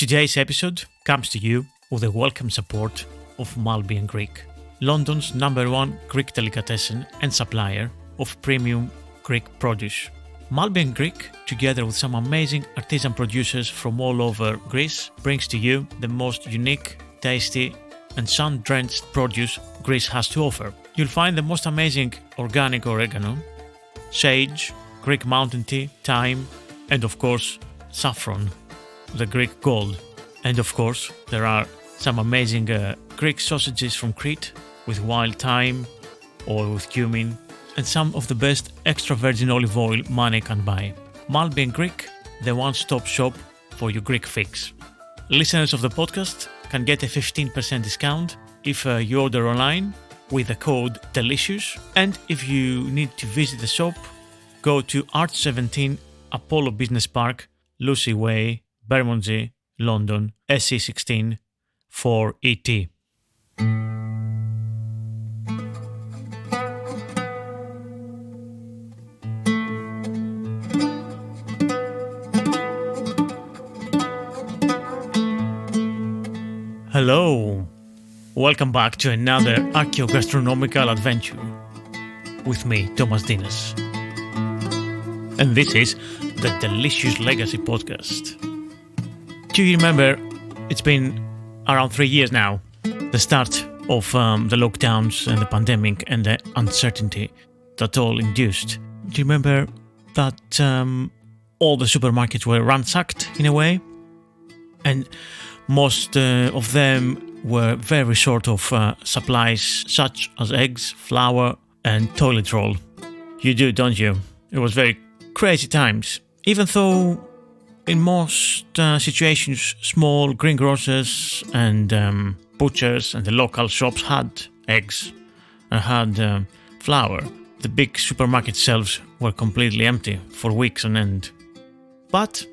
Today's episode comes to you with the welcome support of Malby & Greek, London's #1 Greek delicatessen and supplier of premium Greek produce. Malby & Greek, together with some amazing artisan producers from all over Greece, brings to you the most unique, tasty and sun-drenched produce Greece has to offer. You'll find the most amazing organic oregano, sage, Greek mountain tea, thyme, and of course, saffron, the Greek gold. And of course, there are some amazing Greek sausages from Crete with wild thyme or with cumin, and some of the best extra virgin olive oil money can buy. Malby & Greek, the one-stop shop for your Greek fix. Listeners of the podcast can get a 15% discount if you order online with the code DELICIOUS, and if you need to visit the shop, go to Arch 17 Apollo Business Park, Lucy Way, Bermondsey, London, SE16 4ET. Hello, welcome back to another archaeogastronomical adventure with me, Thomas Dinas. And this is the Delicious Legacy Podcast. Do you remember, it's been around 3 years now, the start of the lockdowns and the pandemic and the uncertainty that all induced. Do you remember that all the supermarkets were ransacked in a way? And most of them were very short of supplies such as eggs, flour and toilet roll. You do, don't you? It was very crazy times. Even though in most situations small greengrocers and butchers and the local shops had eggs and had flour, the big supermarket shelves were completely empty for weeks on end. But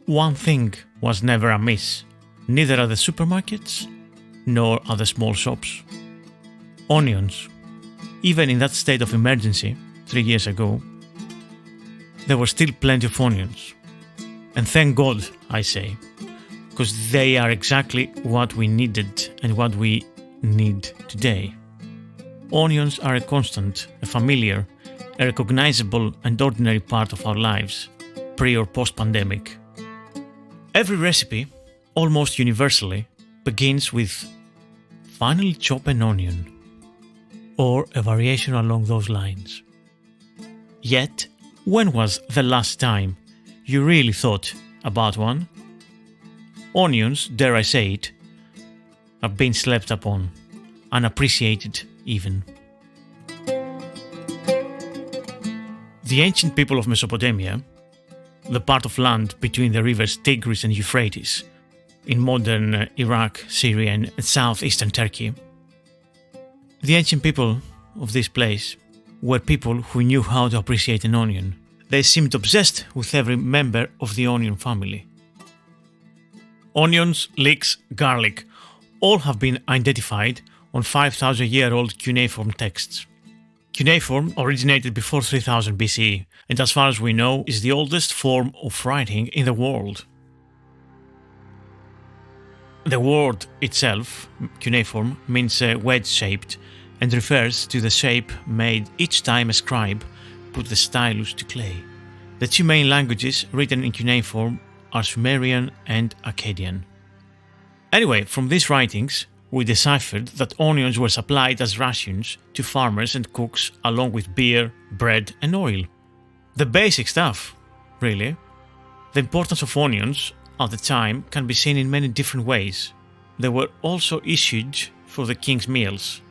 one thing was never amiss. Neither at the supermarkets, nor at the small shops. Onions. Even in that state of emergency, 3 years ago, there were still plenty of onions. And thank God, I say, because they are exactly what we needed and what we need today. Onions are a constant, a familiar, a recognizable and ordinary part of our lives, pre or post-pandemic. Every recipe, almost universally, begins with finally chop an onion, or a variation along those lines. Yet, when was the last time you really thought about one? Onions, dare I say it, have been slept upon, unappreciated even. The ancient people of Mesopotamia, the part of land between the rivers Tigris and Euphrates, in modern Iraq, Syria and southeastern Turkey. The ancient people of this place were people who knew how to appreciate an onion. They seemed obsessed with every member of the onion family. Onions, leeks, garlic, all have been identified on 5,000-year-old cuneiform texts. Cuneiform originated before 3000 BCE and, as far as we know, is the oldest form of writing in the world. The word itself, cuneiform, means wedge-shaped and refers to the shape made each time a scribe put the stylus to clay. The two main languages written in cuneiform are Sumerian and Akkadian. Anyway, from these writings, we deciphered that onions were supplied as rations to farmers and cooks along with beer, bread and oil. The basic stuff, really. The importance of onions at the time can be seen in many different ways. They were also issued for the king's meals,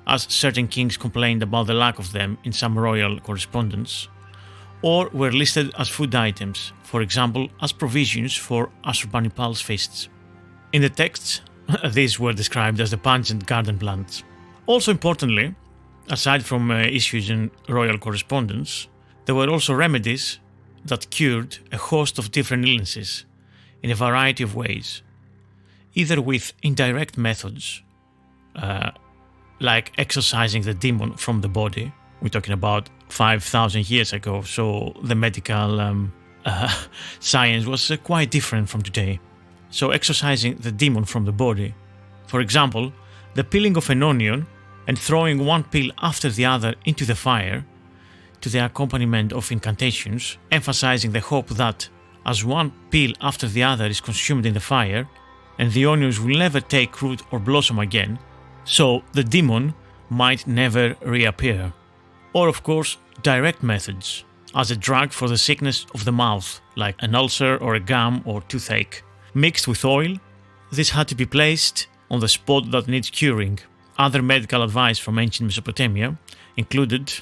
as certain kings complained about the lack of them in some royal correspondence, or were listed as food items, for example as provisions for Assurbanipal's feasts. In the texts, these were described as the pungent garden plants. Also importantly, aside from issues in royal correspondence, there were also remedies that cured a host of different illnesses in a variety of ways, either with indirect methods, like exorcising the demon from the body. We're talking about 5,000 years ago, so the medical science was quite different from today. so exorcising the demon from the body. For example, the peeling of an onion and throwing one peel after the other into the fire, to the accompaniment of incantations, emphasizing the hope that, as one peel after the other is consumed in the fire, and the onions will never take root or blossom again, so the demon might never reappear. Or of course, direct methods, as a drug for the sickness of the mouth, like an ulcer or a gum or toothache. Mixed with oil, this had to be placed on the spot that needs curing. Other medical advice from ancient Mesopotamia included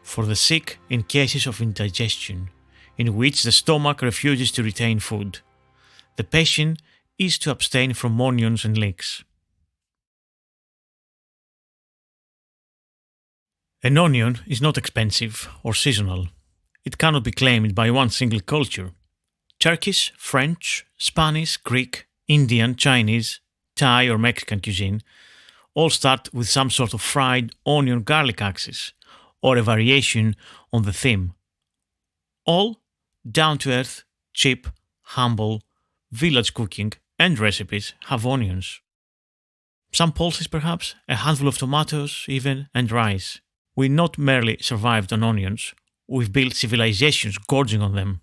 for the sick in cases of indigestion, in which the stomach refuses to retain food. The patient is to abstain from onions and leeks. An onion is not expensive or seasonal. It cannot be claimed by one single culture. Turkish, French, Spanish, Greek, Indian, Chinese, Thai or Mexican cuisine all start with some sort of fried onion garlic axis, or a variation on the theme. All down-to-earth, cheap, humble, village cooking and recipes have onions. Some pulses perhaps, a handful of tomatoes even, and rice. We not merely survived on onions, we've built civilizations gorging on them.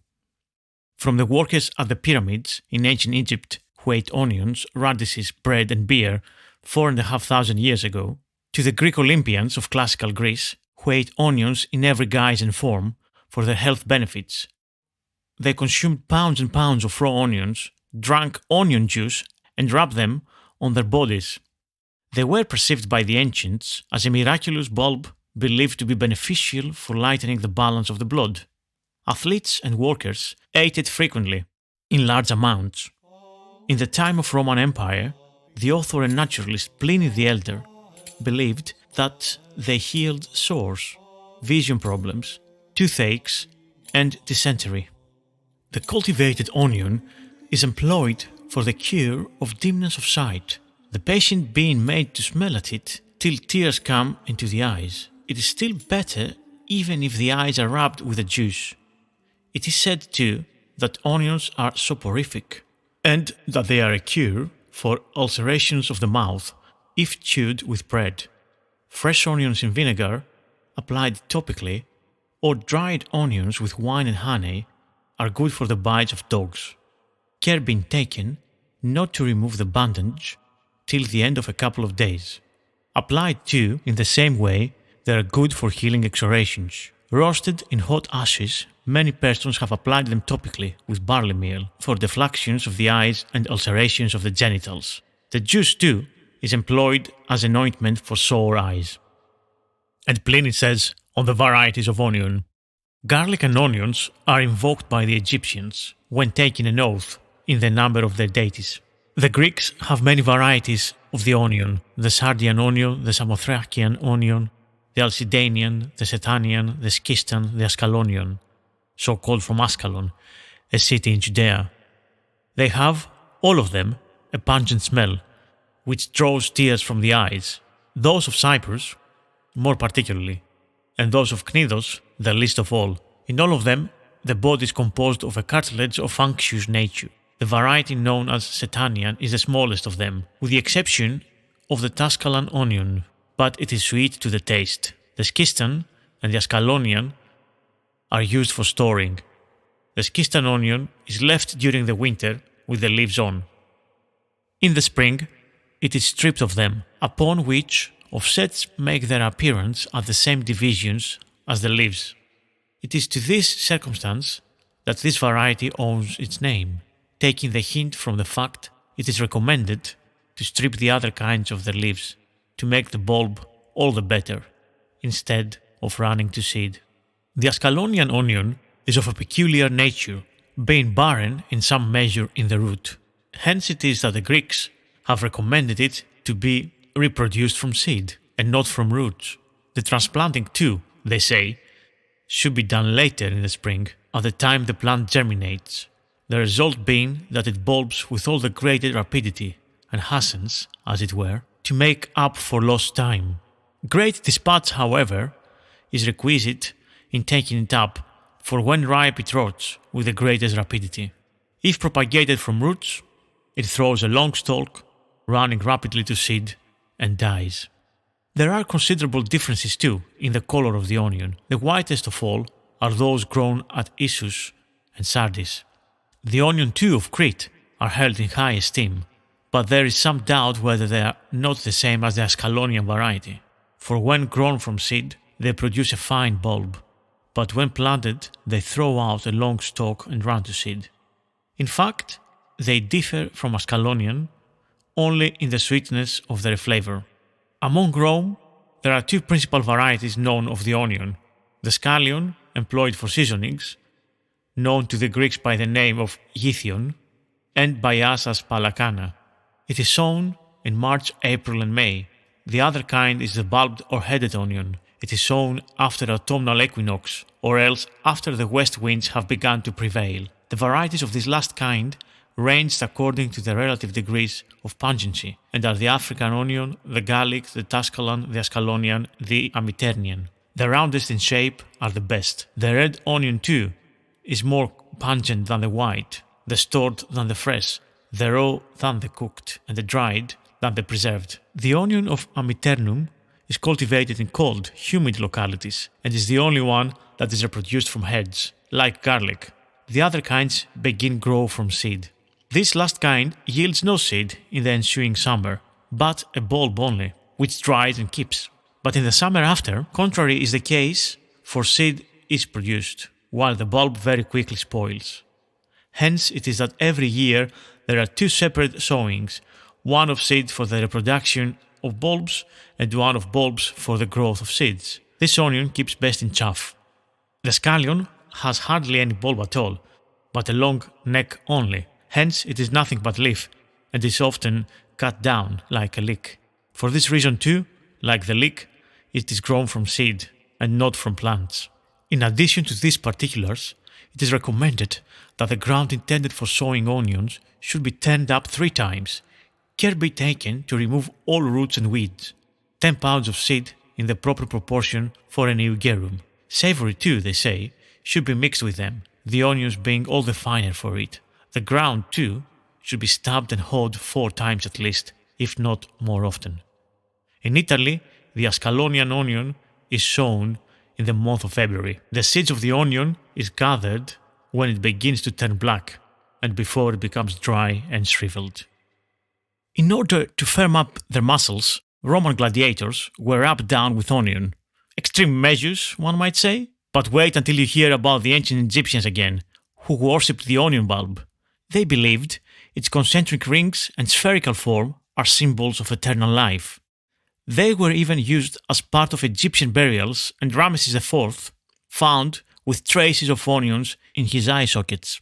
From the workers at the pyramids in ancient Egypt who ate onions, radishes, bread and beer 4,500 years ago, to the Greek Olympians of classical Greece who ate onions in every guise and form for their health benefits. They consumed pounds and pounds of raw onions, drank onion juice and rubbed them on their bodies. They were perceived by the ancients as a miraculous bulb believed to be beneficial for lightening the balance of the blood. Athletes and workers ate it frequently, in large amounts. In the time of Roman Empire, the author and naturalist Pliny the Elder believed that they healed sores, vision problems, toothaches, and dysentery. The cultivated onion is employed for the cure of dimness of sight, the patient being made to smell at it till tears come into the eyes. It is still better even if the eyes are rubbed with the juice. It is said too that onions are soporific, and that they are a cure for ulcerations of the mouth if chewed with bread. Fresh onions in vinegar, applied topically, or dried onions with wine and honey are good for the bites of dogs. Care being taken not to remove the bandage till the end of a couple of days. Applied too in the same way, they are good for healing exorations. Roasted in hot ashes, many persons have applied them topically with barley meal for defluxions of the eyes and ulcerations of the genitals. The juice too is employed as an ointment for sore eyes. And Pliny says on the varieties of onion, garlic and onions are invoked by the Egyptians when taking an oath in the number of their deities. The Greeks have many varieties of the onion, the Sardian onion, the Samothracian onion, the Alcidanian, the Setanian, the Schistan, the Ascalonian, so called from Ascalon, a city in Judea. They have, all of them, a pungent smell, which draws tears from the eyes, those of Cyprus, more particularly, and those of Cnidos, the least of all. In all of them, the body is composed of a cartilage of unctuous nature. The variety known as Setanian is the smallest of them, with the exception of the Tuscalan onion, but it is sweet to the taste. The Schistan and the Ascalonian are used for storing. The Schistan onion is left during the winter with the leaves on. In the spring, it is stripped of them, upon which offsets make their appearance at the same divisions as the leaves. It is to this circumstance that this variety owes its name, taking the hint from the fact it is recommended to strip the other kinds of their leaves to make the bulb all the better, instead of running to seed. The Ascalonian onion is of a peculiar nature, being barren in some measure in the root. Hence it is that the Greeks have recommended it to be reproduced from seed and not from roots. The transplanting too, they say, should be done later in the spring, at the time the plant germinates, the result being that it bulbs with all the greater rapidity and hastens, as it were, to make up for lost time. Great dispatch, however, is requisite in taking it up, for when ripe it rots with the greatest rapidity. If propagated from roots, It throws a long stalk, running rapidly to seed, and dies. There are considerable differences too in the color of the onion. The whitest of all are those grown at Issus and Sardis. The onion too of Crete are held in high esteem, but there is some doubt whether they are not the same as the Ascalonian variety. For when grown from seed, they produce a fine bulb, but when planted, they throw out a long stalk and run to seed. In fact, they differ from Ascalonian only in the sweetness of their flavor. Among Rome, there are two principal varieties known of the onion: the scallion, employed for seasonings, known to the Greeks by the name of gythion, and by us as palakana. It is sown in March, April and May. The other kind is the bulbed or headed onion. It is sown after autumnal equinox, or else after the west winds have begun to prevail. The varieties of this last kind ranged according to the relative degrees of pungency, and are the African onion, the Gallic, the Tusculan, the Ascalonian, the Amiternian. The roundest in shape are the best. The red onion too is more pungent than the white, the stored than the fresh, the raw than the cooked, and the dried than the preserved. The onion of Amiternum is cultivated in cold, humid localities, and is the only one that is reproduced from heads, like garlic. The other kinds grow from seed. This last kind yields no seed in the ensuing summer, but a bulb only, which dries and keeps. But in the summer after, contrary is the case, for seed is produced, while the bulb very quickly spoils. Hence it is that every year there are two separate sowings, one of seed for the reproduction of bulbs and one of bulbs for the growth of seeds. This onion keeps best in chaff. The scallion has hardly any bulb at all, but a long neck only. Hence it is nothing but leaf, and is often cut down like a leek. For this reason too, like the leek, it is grown from seed and not from plants. In addition to these particulars, it is recommended that the ground intended for sowing onions should be turned up 3 times. Care be taken to remove all roots and weeds. 10 pounds of seed in the proper proportion for an eugerum. Savory too, they say, should be mixed with them, the onions being all the finer for it. The ground, too, should be stabbed and hoed 4 times at least, if not more often. In Italy, the Ascalonian onion is sown in the month of February. The seeds of the onion is gathered when it begins to turn black, and before it becomes dry and shriveled. In order to firm up their muscles, Roman gladiators were rubbed down with onion. Extreme measures, one might say, but wait until you hear about the ancient Egyptians again, who worshipped the onion bulb. They believed its concentric rings and spherical form are symbols of eternal life. They were even used as part of Egyptian burials, and Ramesses IV found with traces of onions in his eye sockets.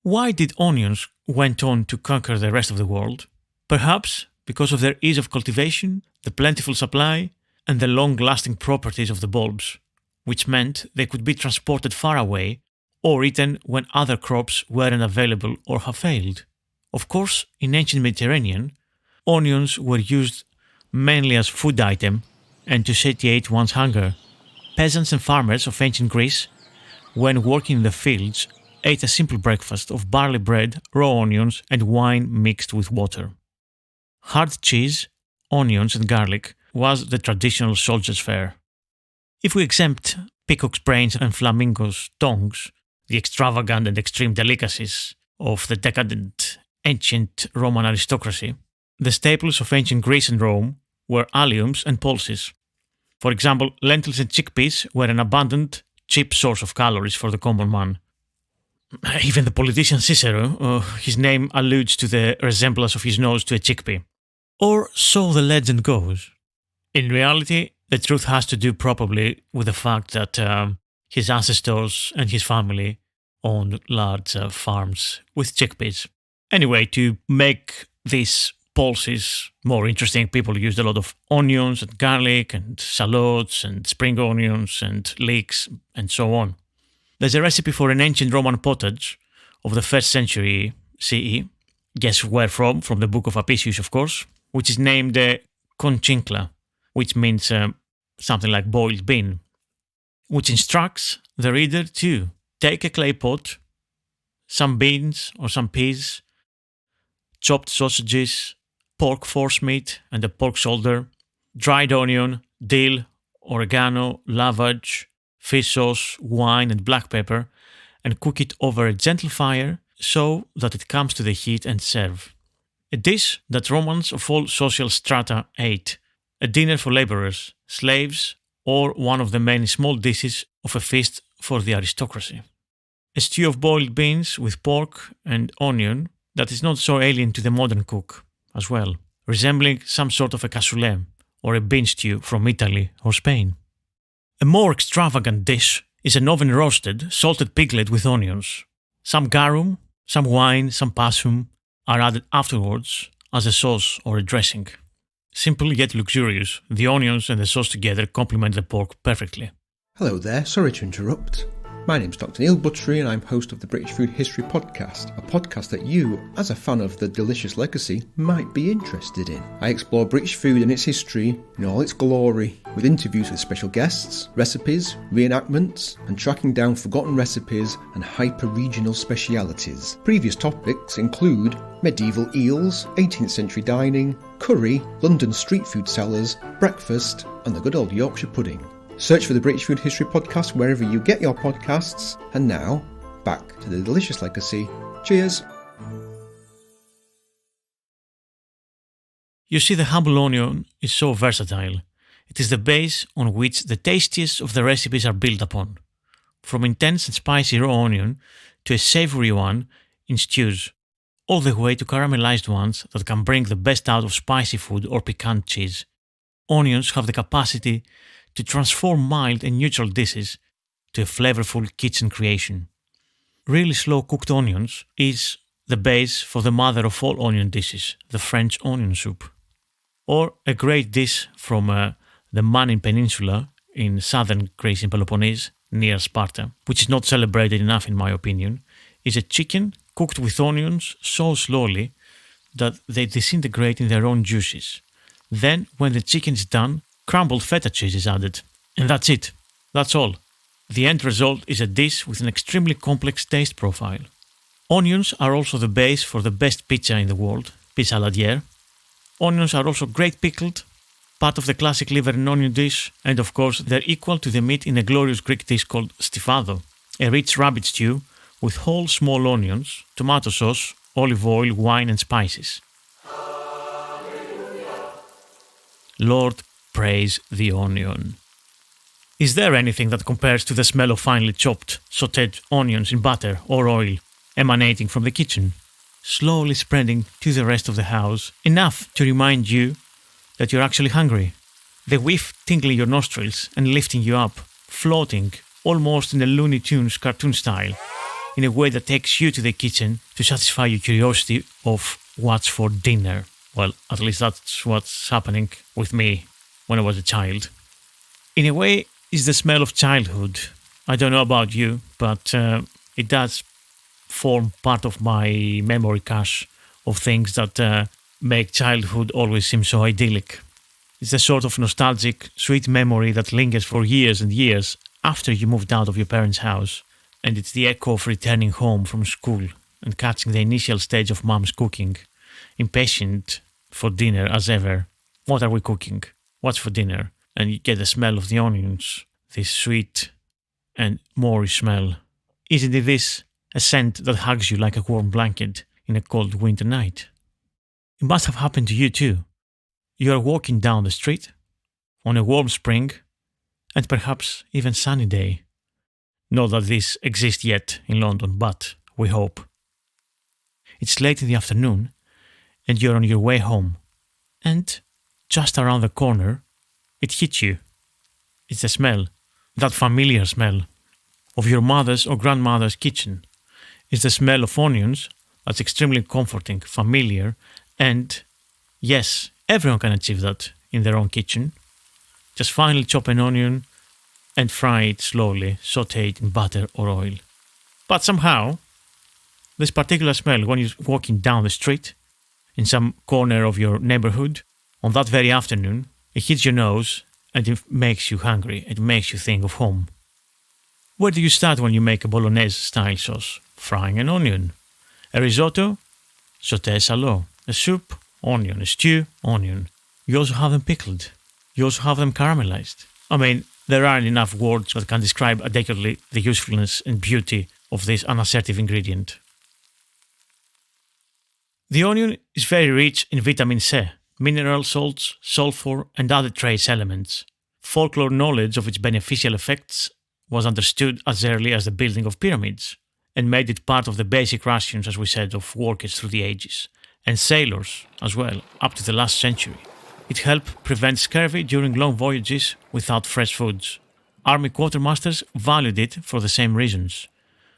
Why did onions went on to conquer the rest of the world? Perhaps because of their ease of cultivation, the plentiful supply, and the long-lasting properties of the bulbs, which meant they could be transported far away or eaten when other crops weren't available or have failed. Of course, in ancient Mediterranean, onions were used mainly as food item and to satiate one's hunger. Peasants and farmers of ancient Greece, when working in the fields, ate a simple breakfast of barley bread, raw onions, and wine mixed with water. Hard cheese, onions, and garlic was the traditional soldier's fare. If we exempt peacock's brains and flamingo's tongues, the extravagant and extreme delicacies of the decadent ancient Roman aristocracy, the staples of ancient Greece and Rome were alliums and pulses. For example, lentils and chickpeas were an abundant, cheap source of calories for the common man. Even the politician Cicero, his name alludes to the resemblance of his nose to a chickpea. Or so the legend goes. In reality, the truth has to do probably with the fact that his ancestors and his family owned large farms with chickpeas. Anyway, to make these pulses more interesting, people used a lot of onions and garlic and shallots and spring onions and leeks and so on. There's a recipe for an ancient Roman pottage of the 1st century CE, guess where from the book of Apicius, of course, which is named conchincla, which means something like boiled bean, which instructs the reader to take a clay pot, some beans or some peas, chopped sausages, pork forcemeat and a pork shoulder, dried onion, dill, oregano, lavage, fish sauce, wine and black pepper, and cook it over a gentle fire so that it comes to the heat and serve. A dish that Romans of all social strata ate, a dinner for laborers, slaves, or one of the many small dishes of a feast for the aristocracy. A stew of boiled beans with pork and onion that is not so alien to the modern cook as well, resembling some sort of a cassoulet or a bean stew from Italy or Spain. A more extravagant dish is an oven roasted, salted piglet with onions. Some garum, some wine, some passum are added afterwards as a sauce or a dressing. Simple yet luxurious, the onions and the sauce together complement the pork perfectly. Hello there, sorry to interrupt. My name's Dr. Neil Buttery and I'm host of the British Food History Podcast, a podcast that you, as a fan of the delicious legacy, might be interested in. I explore British food and its history in all its glory, with interviews with special guests, recipes, reenactments, and tracking down forgotten recipes and hyper-regional specialities. Previous topics include medieval eels, 18th century dining, curry, London street food sellers, breakfast, and the good old Yorkshire pudding. Search for the British Food History Podcast wherever you get your podcasts. And now, back to the delicious legacy. Cheers! You see, the humble onion is so versatile. It is the base on which the tastiest of the recipes are built upon. From intense and spicy raw onion to a savoury one in stews, all the way to caramelized ones that can bring the best out of spicy food or piquant cheese. Onions have the capacity to transform mild and neutral dishes to a flavorful kitchen creation. Really slow cooked onions is the base for the mother of all onion dishes, the French onion soup. Or a great dish from the Manin Peninsula in southern Greece in Peloponnese, near Sparta, which is not celebrated enough in my opinion, is a chicken cooked with onions so slowly that they disintegrate in their own juices. Then, when the chicken is done, crumbled feta cheese is added. And that's it. That's all. The end result is a dish with an extremely complex taste profile. Onions are also the base for the best pizza in the world, pizza saladiere. Onions are also great pickled, part of the classic liver and onion dish, and of course they're equal to the meat in a glorious Greek dish called stifado, a rich rabbit stew with whole small onions, tomato sauce, olive oil, wine and spices. Lord, praise the onion. Is there anything that compares to the smell of finely chopped, sautéed onions in butter or oil emanating from the kitchen, slowly spreading to the rest of the house, enough to remind you that you're actually hungry? The whiff tingling your nostrils and lifting you up, floating almost in a Looney Tunes cartoon style, in a way that takes you to the kitchen to satisfy your curiosity of what's for dinner. Well, at least that's what's happening with me when I was a child. In a way, it's the smell of childhood. I don't know about you, but it does form part of my memory cache of things that make childhood always seem so idyllic. It's the sort of nostalgic, sweet memory that lingers for years and years after you moved out of your parents' house. And it's the echo of returning home from school and catching the initial stage of mom's cooking, impatient for dinner as ever. What are we cooking? What's for dinner? And you get the smell of the onions, this sweet and Moorish smell. Isn't it this a scent that hugs you like a warm blanket in a cold winter night? It must have happened to you too. You are walking down the street on a warm spring and perhaps even sunny day. Not that this exists yet in London, but we hope. It's late in the afternoon and you're on your way home. And just around the corner, it hits you. It's the smell, that familiar smell of your mother's or grandmother's kitchen. It's the smell of onions that's extremely comforting, familiar, and yes, everyone can achieve that in their own kitchen. Just finely chop an onion and fry it slowly, sauté it in butter or oil. But somehow, this particular smell when you're walking down the street, in some corner of your neighborhood, on that very afternoon, it hits your nose and it makes you hungry. It makes you think of home. Where do you start when you make a bolognese style sauce? Frying an onion. A risotto? Sauté salò. A soup, onion. A stew, onion. You also have them pickled. You also have them caramelized. I mean, there aren't enough words that can describe adequately the usefulness and beauty of this unassertive ingredient. The onion is very rich in vitamin C, mineral salts, sulfur, and other trace elements. Folklore knowledge of its beneficial effects was understood as early as the building of pyramids, and made it part of the basic rations, as we said, of workers through the ages, and sailors as well, up to the last century. It helped prevent scurvy during long voyages without fresh foods. Army quartermasters valued it for the same reasons.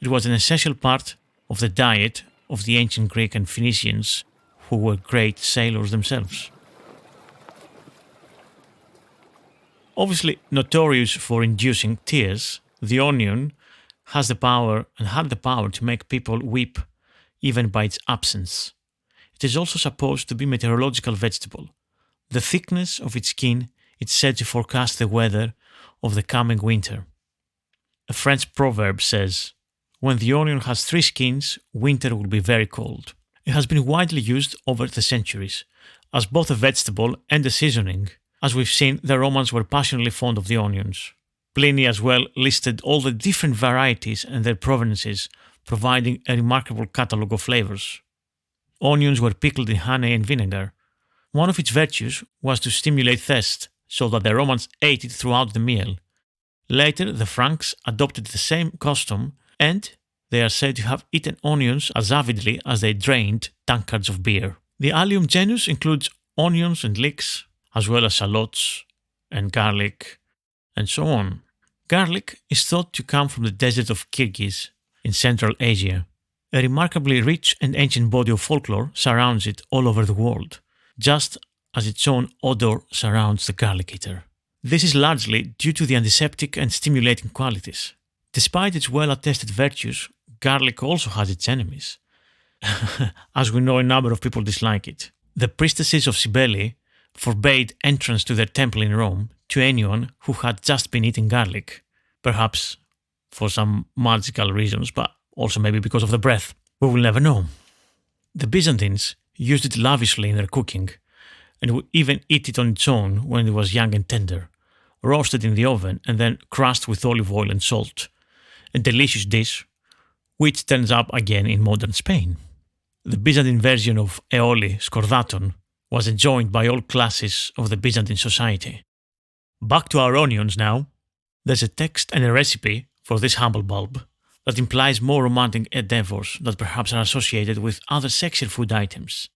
It was an essential part of the diet of the ancient Greek and Phoenicians, who were great sailors themselves. Obviously notorious for inducing tears, the onion has the power and had the power to make people weep even by its absence. It is also supposed to be a meteorological vegetable. The thickness of its skin is said to forecast the weather of the coming winter. A French proverb says, "When the onion has 3 skins, winter will be very cold." It has been widely used over the centuries, as both a vegetable and a seasoning. As we've seen, the Romans were passionately fond of the onions. Pliny as well listed all the different varieties and their provenances, providing a remarkable catalogue of flavors. Onions were pickled in honey and vinegar. One of its virtues was to stimulate thirst, so that the Romans ate it throughout the meal. Later, the Franks adopted the same custom, and they are said to have eaten onions as avidly as they drained tankards of beer. The Allium genus includes onions and leeks, as well as shallots and garlic, and so on. Garlic is thought to come from the desert of Kyrgyz in Central Asia. A remarkably rich and ancient body of folklore surrounds it all over the world, just as its own odor surrounds the garlic eater. This is largely due to the antiseptic and stimulating qualities. Despite its well-attested virtues, garlic also has its enemies. As we know, a number of people dislike it. The priestesses of Cybele forbade entrance to their temple in Rome to anyone who had just been eating garlic, perhaps for some magical reasons, but also maybe because of the breath. We will never know. The Byzantines used it lavishly in their cooking, and would even eat it on its own when it was young and tender, roasted in the oven and then crushed with olive oil and salt. A delicious dish, which turns up again in modern Spain. The Byzantine version of eoli, skordaton, was enjoyed by all classes of the Byzantine society. Back to our onions now. There's a text and a recipe for this humble bulb that implies more romantic endeavors that perhaps are associated with other sexier food items.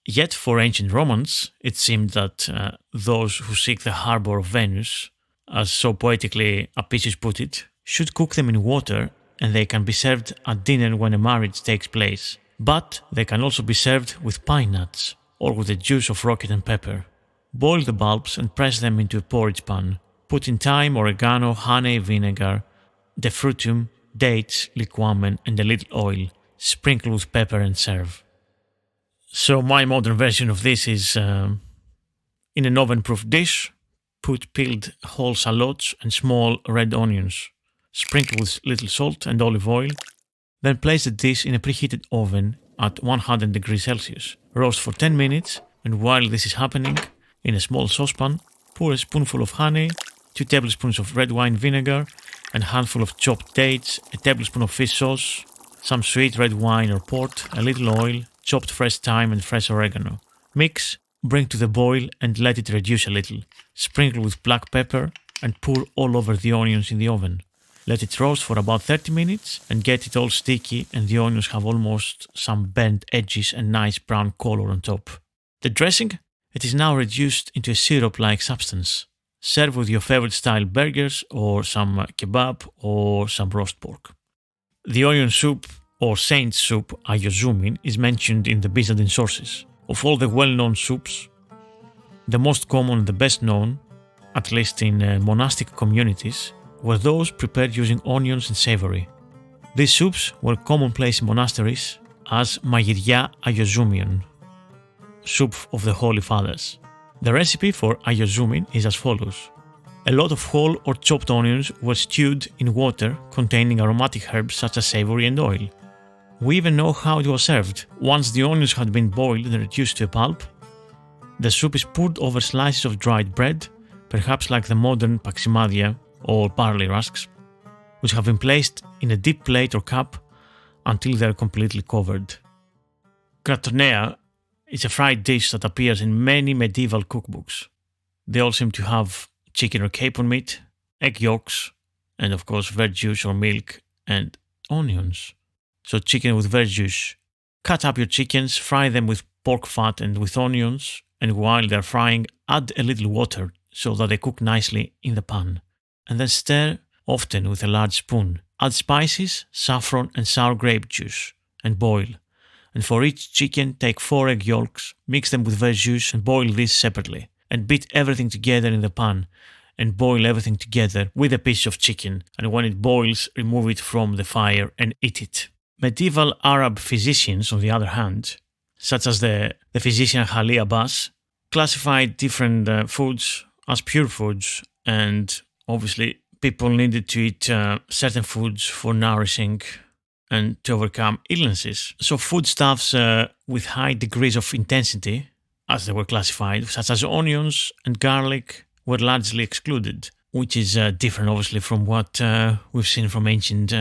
Yet for ancient Romans, it seemed that those who seek the harbour of Venus, as so poetically Apicius put it, should cook them in water, and they can be served at dinner when a marriage takes place. But they can also be served with pine nuts, or with the juice of rocket and pepper. Boil the bulbs and press them into a porridge pan. Put in thyme, oregano, honey, vinegar, defrutum, dates, liquamen, and a little oil. Sprinkle with pepper and serve. So my modern version of this is in an oven-proof dish. Put peeled whole shallots and small red onions. Sprinkle with little salt and olive oil. Then place the dish in a preheated oven at 100 degrees Celsius. Roast for 10 minutes, and while this is happening, in a small saucepan, pour a spoonful of honey, 2 tablespoons of red wine vinegar, and a handful of chopped dates, a tablespoon of fish sauce, some sweet red wine or port, a little oil, chopped fresh thyme and fresh oregano. Mix, bring to the boil and let it reduce a little. Sprinkle with black pepper and pour all over the onions in the oven. Let it roast for about 30 minutes and get it all sticky, and the onions have almost some burnt edges and nice brown color on top. The dressing? It is now reduced into a syrup-like substance. Serve with your favorite style burgers or some kebab or some roast pork. The onion soup or saint's soup aiozoumin is mentioned in the Byzantine sources. Of all the well-known soups, the most common and the best known, at least in monastic communities, were those prepared using onions and savory. These soups were commonplace in monasteries as magiria aiozoumion, soup of the Holy Fathers. The recipe for aiozoumin is as follows. A lot of whole or chopped onions were stewed in water containing aromatic herbs such as savory and oil. We even know how it was served. Once the onions had been boiled and reduced to a pulp, the soup is poured over slices of dried bread, perhaps like the modern paximadia or barley rusks, which have been placed in a deep plate or cup until they are completely covered. Gratonea is a fried dish that appears in many medieval cookbooks. They all seem to have chicken or capon meat, egg yolks, and of course verjuice or milk and onions. So chicken with verjuice. Cut up your chickens, fry them with pork fat and with onions, and while they're frying, add a little water so that they cook nicely in the pan. And then stir, often with a large spoon. Add spices, saffron and sour grape juice, and boil. And for each chicken, take 4 egg yolks, mix them with verjuice and boil these separately. And beat everything together in the pan and boil everything together with a piece of chicken. And when it boils, remove it from the fire and eat it. Medieval Arab physicians, on the other hand, such as the physician Ali Abbas, classified different foods as pure foods, and obviously people needed to eat certain foods for nourishing and to overcome illnesses. So foodstuffs with high degrees of intensity, as they were classified, such as onions and garlic, were largely excluded, which is different obviously from what we've seen from ancient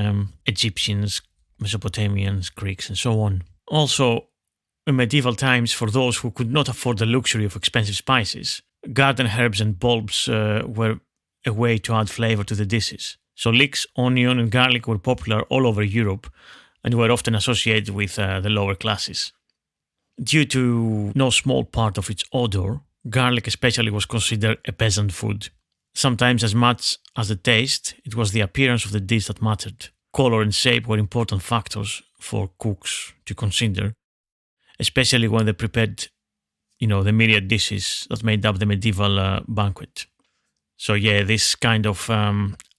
Egyptians, Mesopotamians, Greeks and so on. Also, in medieval times, for those who could not afford the luxury of expensive spices, garden herbs and bulbs were a way to add flavor to the dishes. So leeks, onion and garlic were popular all over Europe and were often associated with the lower classes. Due to no small part of its odor, garlic especially was considered a peasant food. Sometimes as much as the taste, it was the appearance of the dish that mattered. Color and shape were important factors for cooks to consider, especially when they prepared, the myriad dishes that made up the medieval banquet. So yeah, this kind of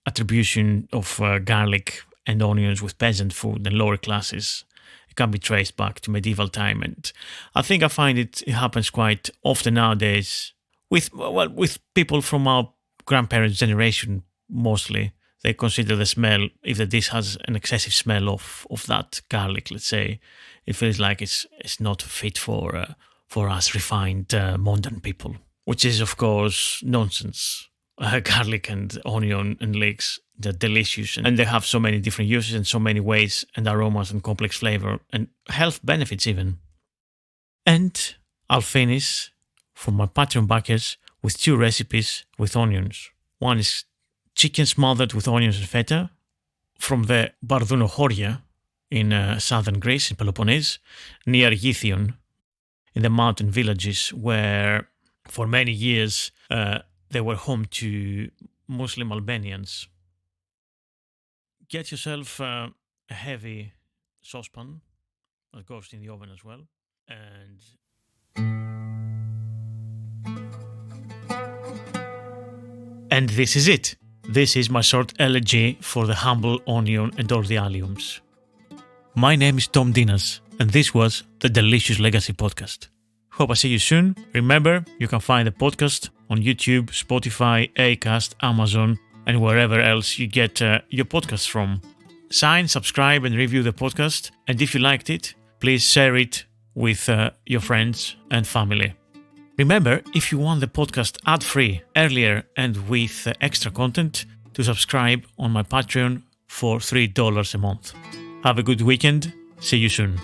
attribution of garlic and onions with peasant food and lower classes, it can be traced back to medieval time, and I think I find it happens quite often nowadays with people from our grandparents' generation mostly. They consider the smell, if the dish has an excessive smell of that garlic, let's say, it feels like it's not fit for us refined modern people, which is of course nonsense. Garlic and onion and leeks, they're delicious and they have so many different uses and so many ways and aromas and complex flavor and health benefits even. And I'll finish for my Patreon backers with 2 recipes with onions. One is chicken smothered with onions and feta from the Bardounochoria in southern Greece, in Peloponnese, near Githion, in the mountain villages where for many years they were home to Muslim Albanians. Get yourself a heavy saucepan that goes in the oven as well, and this is it. This is my short elegy for the humble onion and all the alliums. My name is Thom Dinas, and this was the Delicious Legacy Podcast. Hope I see you soon. Remember, you can find the podcast on YouTube, Spotify, Acast, Amazon, and wherever else you get your podcasts from. Sign, subscribe, and review the podcast. And if you liked it, please share it with your friends and family. Remember, if you want the podcast ad-free, earlier, and with extra content, to subscribe on my Patreon for $3 a month. Have a good weekend. See you soon.